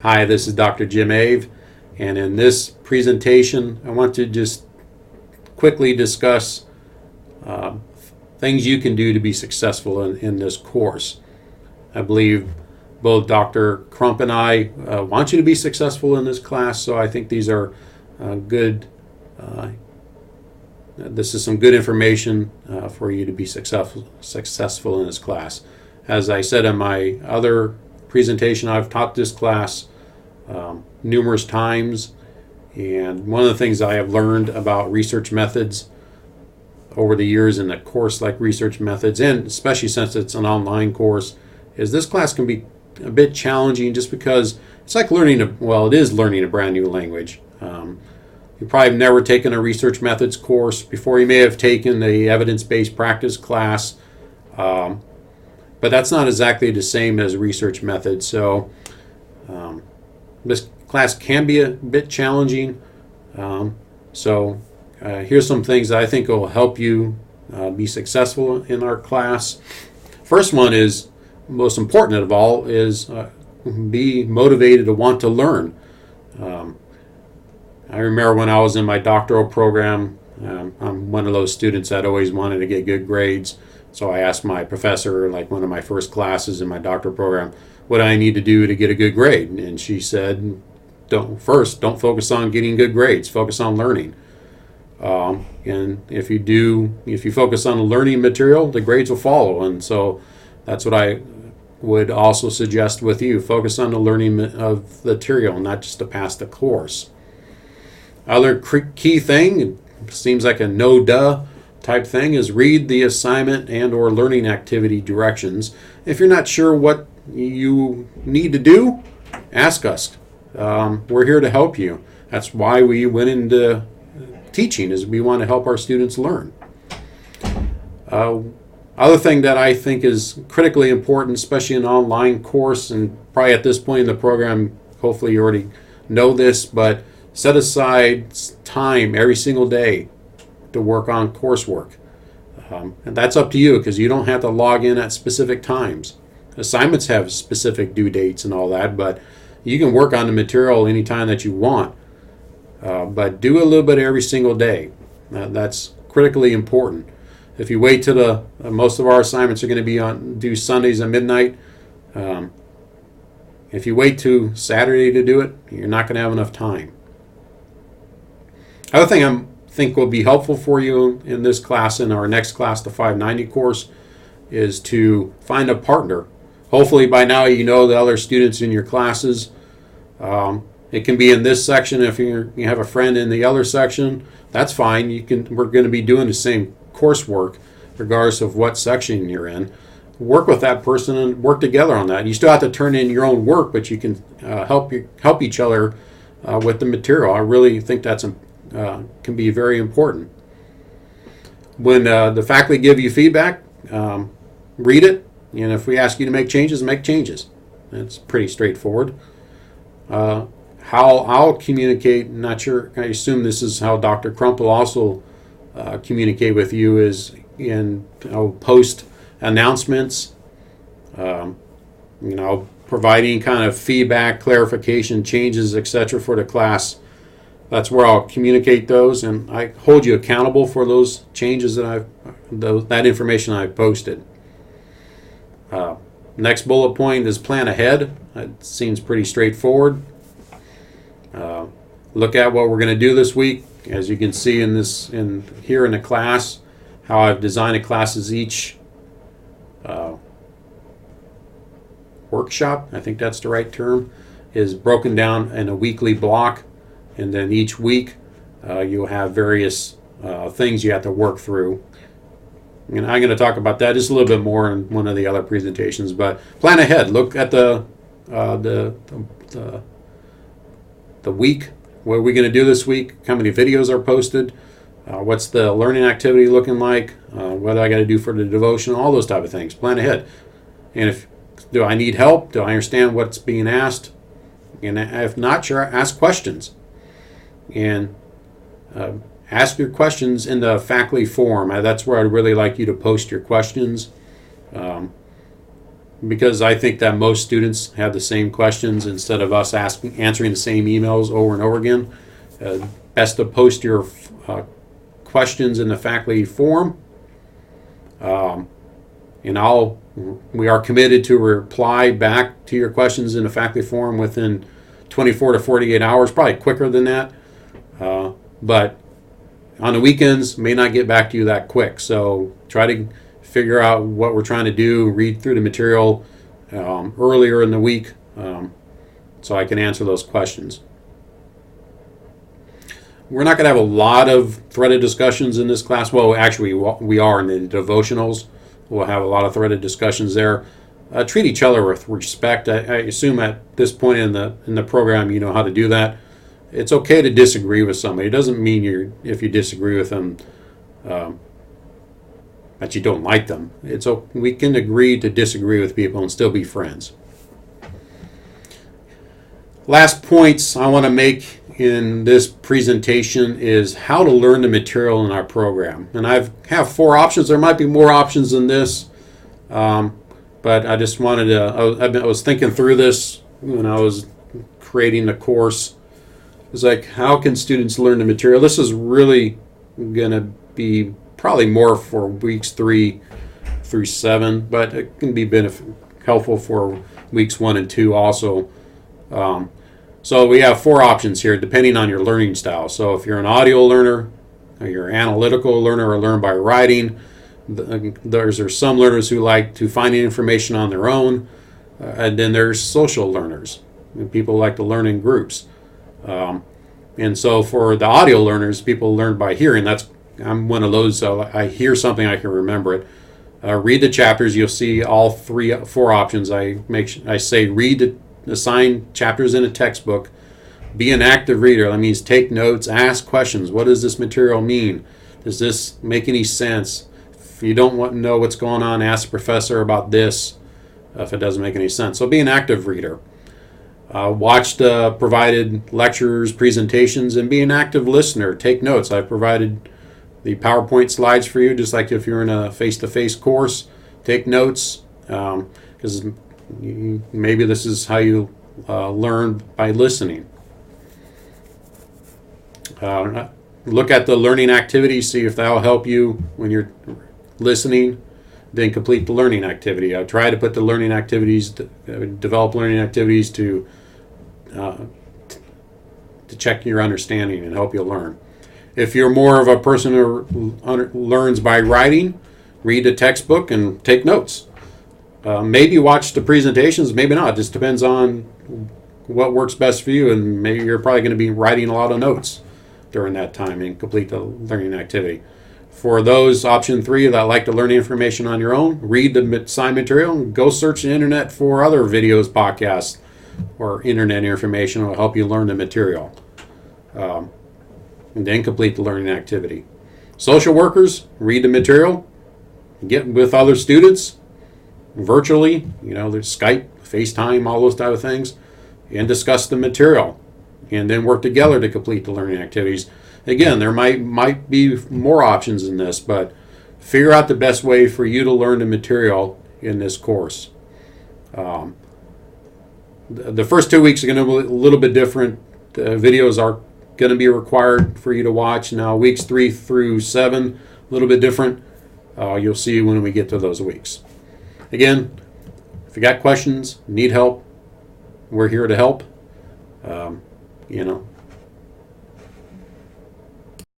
Hi, this is Dr. Jim Ave, and in this presentation, I want to just quickly discuss uh, things you can do to be successful in this course. I believe both Dr. Crump and I want you to be successful in this class, so I think these are good. This is some good information for you to be successful in this class. As I said in my other presentation, I've taught this class numerous times, and one of the things I have learned about research methods over the years in a course like research methods, and especially since it's an online course, is this class can be a bit challenging just because it's like learning it is learning a brand new language. You probably have never taken a research methods course before. You may have taken the evidence-based practice class, but that's not exactly the same as research methods. So this class can be a bit challenging. Here's some things that I think will help you be successful in our class. First one is, most important of all, is be motivated to want to learn. I remember when I was in my doctoral program, I'm one of those students that always wanted to get good grades. So I asked my professor, like one of my first classes in my doctoral program, what do I need to do to get a good grade? And she said, don't focus on getting good grades, focus on learning. And if you focus on the learning material, the grades will follow. And so that's what I would also suggest with you. Focus on the learning of the material, not just to pass the course. Other key thing, it seems like a no-duh type thing, is read the assignment and or learning activity directions. If you're not sure what you need to do, ask us. We're here to help you. That's why we went into teaching, is we want to help our students learn. Other thing that I think is critically important, especially in an online course, and probably at this point in the program, hopefully you already know this, but set aside time every single day to work on coursework. And that's up to you, because you don't have to log in at specific times. Assignments have specific due dates and all that, but you can work on the material anytime that you want. But do a little bit every single day. That's critically important. If you wait till most of our assignments are going to be due Sundays at midnight. If you wait to Saturday to do it, you're not going to have enough time. Other thing I think will be helpful for you in this class, in our next class, the 590 course, is to find a partner. Hopefully by now you know the other students in your classes. It can be in this section. If you have a friend in the other section, that's fine. We're going to be doing the same coursework regardless of what section you're in. Work with that person and work together on that. You still have to turn in your own work, but you can help each other with the material. I really think that's can be very important. When the faculty give you feedback, read it, and if we ask you to make changes, make changes. It's pretty straightforward. How I'll communicate, not sure, I assume this is how Dr. Crump will also communicate with you, is in post announcements, providing kind of feedback, clarification, changes, etc. for the class. That's where I'll communicate those, and I hold you accountable for those changes that that information I've posted. Next bullet point is plan ahead. It seems pretty straightforward. Look at what we're going to do this week. As you can see here in the class, how I've designed a class as each workshop, I think that's the right term, is broken down in a weekly block. And then each week you'll have various things you have to work through. And I'm going to talk about that just a little bit more in one of the other presentations. But plan ahead. Look at the week. What are we going to do this week? How many videos are posted? What's the learning activity looking like? What do I got to do for the devotion? All those type of things. Plan ahead. And do I need help? Do I understand what's being asked? And if not, sure, ask questions. And ask your questions in the faculty forum. That's where I'd really like you to post your questions. because I think that most students have the same questions instead of us answering the same emails over and over again. Best to post your questions in the faculty forum. And we are committed to reply back to your questions in the faculty forum within 24 to 48 hours, probably quicker than that. But on the weekends, may not get back to you that quick. So try to figure out what we're trying to do, read through the material earlier in the week so I can answer those questions. We're not going to have a lot of threaded discussions in this class. Well, actually, we are in the devotionals. We'll have a lot of threaded discussions there. Treat each other with respect. I assume at this point in the program you know how to do that. It's okay to disagree with somebody. It doesn't mean if you disagree with them that you don't like them. We can agree to disagree with people and still be friends. Last points I want to make in this presentation is how to learn the material in our program. And I have 4 options. There might be more options than this, but I just wanted to, I was thinking through this when I was creating the course. It's like, how can students learn the material? This is really going to be probably more for weeks 3 through 7, but it can be helpful for weeks 1 and 2 also. So we have 4 options here depending on your learning style. So if you're an audio learner, or you're an analytical learner, or learn by writing, there's some learners who like to find information on their own, and then there's social learners. People like to learn in groups. And so for the audio learners, people learn by hearing. I'm one of those. I hear something, I can remember it. Read the chapters. You'll see all 4 options. I say read the assigned chapters in a textbook. Be an active reader. That means take notes, ask questions. What does this material mean? Does this make any sense? If you don't want to know what's going on, ask the professor about this if it doesn't make any sense. So be an active reader. Watch the provided lectures, presentations, and be an active listener. Take notes. I've provided the PowerPoint slides for you, just like if you're in a face-to-face course. Take notes, because maybe this is how you learn by listening. Look at the learning activities, see if that will help you when you're listening. Then complete the learning activity. I try to put the learning activities, develop learning activities to check your understanding and help you learn. If you're more of a person who learns by writing, read a textbook and take notes. Maybe watch the presentations, maybe not. It just depends on what works best for you, and maybe you're probably going to be writing a lot of notes during that time and complete the learning activity. For those, option 3, that like to learn information on your own, read the assigned material and go search the internet for other videos, podcasts, or internet information that will help you learn the material. And then complete the learning activity. Social workers, read the material, get with other students, virtually, there's Skype, FaceTime, all those type of things, and discuss the material, and then work together to complete the learning activities. Again, there might be more options in this, but figure out the best way for you to learn the material in this course. The first 2 weeks are going to be a little bit different. The videos are going to be required for you to watch. Now, weeks 3 through 7, a little bit different. You'll see when we get to those weeks. Again, if you got questions, need help, we're here to help.